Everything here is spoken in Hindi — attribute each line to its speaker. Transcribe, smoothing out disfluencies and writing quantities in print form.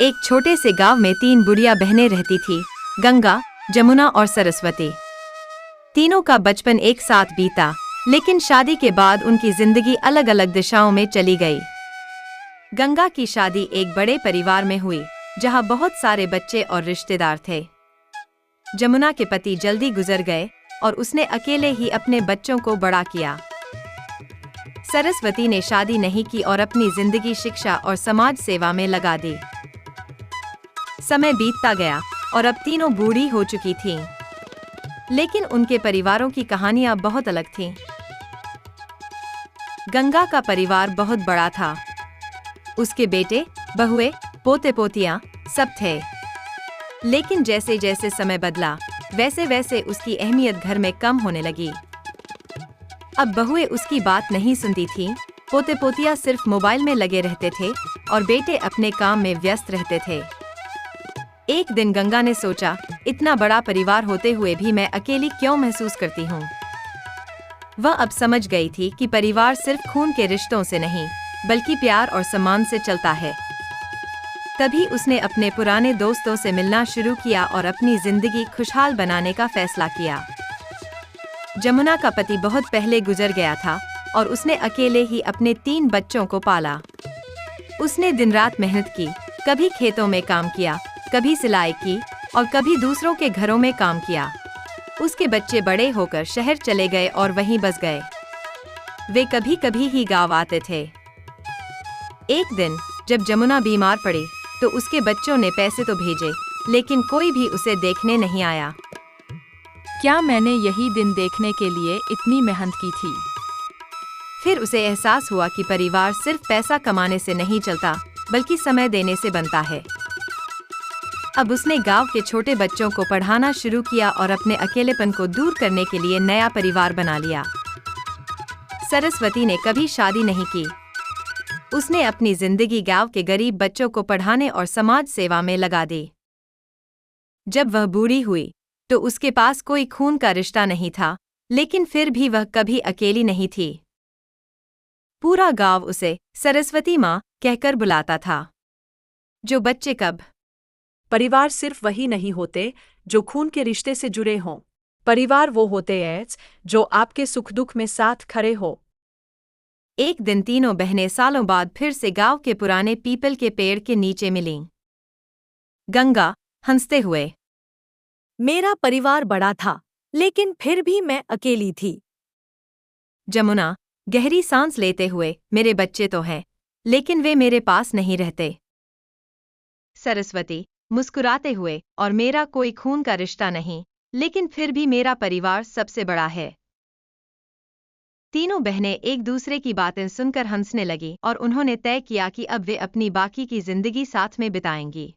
Speaker 1: एक छोटे से गांव में 3 बुढ़िया बहनें रहती थी, गंगा, जमुना और सरस्वती। तीनों का बचपन एक साथ बीता, लेकिन शादी के बाद उनकी जिंदगी अलग अलग दिशाओं में चली गई। गंगा की शादी एक बड़े परिवार में हुई, जहां बहुत सारे बच्चे और रिश्तेदार थे। जमुना के पति जल्दी गुजर गए और उसने अकेले ही अपने बच्चों को बड़ा किया। सरस्वती ने शादी नहीं की और अपनी जिंदगी शिक्षा और समाज सेवा में लगा दी। समय बीतता गया और अब तीनों बूढ़ी हो चुकी थीं, लेकिन उनके परिवारों की कहानियां बहुत अलग थीं। गंगा का परिवार बहुत बड़ा था। उसके बेटे, बहुएं, पोते पोतियां सब थे। लेकिन जैसे जैसे समय बदला, वैसे वैसे उसकी अहमियत घर में कम होने लगी। अब बहुएं उसकी बात नहीं सुनती थीं, पोते पोतियां सिर्फ मोबाइल में लगे रहते थे और बेटे अपने काम में व्यस्त रहते थे। एक दिन गंगा ने सोचा, इतना बड़ा परिवार होते हुए भी मैं अकेली क्यों महसूस करती हूँ। वह अब समझ गई थी कि परिवार सिर्फ खून के रिश्तों से नहीं, बल्कि प्यार और सम्मान से चलता है। तभी उसने अपने पुराने दोस्तों से मिलना शुरू किया और अपनी जिंदगी खुशहाल बनाने का फैसला किया। जमुना का पति बहुत पहले गुजर गया था और उसने अकेले ही अपने 3 बच्चों को पाला। उसने दिन रात मेहनत की, कभी खेतों में काम किया, कभी सिलाई की और कभी दूसरों के घरों में काम किया। उसके बच्चे बड़े होकर शहर चले गए और वहीं बस गए। वे कभी कभी ही गांव आते थे। एक दिन जब जमुना बीमार पड़ी तो उसके बच्चों ने पैसे तो भेजे, लेकिन कोई भी उसे देखने नहीं आया।
Speaker 2: क्या मैंने यही दिन देखने के लिए इतनी मेहनत की थी?
Speaker 1: फिर उसे एहसास हुआ कि परिवार सिर्फ पैसा कमाने से नहीं चलता, बल्कि समय देने से बनता है। अब उसने गांव के छोटे बच्चों को पढ़ाना शुरू किया और अपने अकेलेपन को दूर करने के लिए नया परिवार बना लिया। सरस्वती ने कभी शादी नहीं की। उसने अपनी जिंदगी गांव के गरीब बच्चों को पढ़ाने और समाज सेवा में लगा दी। जब वह बूढ़ी हुई तो उसके पास कोई खून का रिश्ता नहीं था, लेकिन फिर भी वह कभी अकेली नहीं थी। पूरा गांव उसे सरस्वती माँ कहकर बुलाता था। जो बच्चे कब
Speaker 3: परिवार सिर्फ वही नहीं होते जो खून के रिश्ते से जुड़े हों। परिवार वो होते हैं जो आपके सुख दुख में साथ खड़े हो।
Speaker 1: एक दिन तीनों बहनें सालों बाद फिर से गांव के पुराने पीपल के पेड़ के नीचे मिलीं। गंगा हंसते हुए,
Speaker 4: मेरा परिवार बड़ा था, लेकिन फिर भी मैं अकेली थी।
Speaker 1: जमुना गहरी सांस लेते हुए, मेरे बच्चे तो हैं, लेकिन वे मेरे पास नहीं रहते। सरस्वती मुस्कुराते हुए, और मेरा कोई खून का रिश्ता नहीं, लेकिन फिर भी मेरा परिवार सबसे बड़ा है। तीनों बहनें एक दूसरे की बातें सुनकर हंसने लगीं और उन्होंने तय किया कि अब वे अपनी बाकी की जिंदगी साथ में बिताएंगी।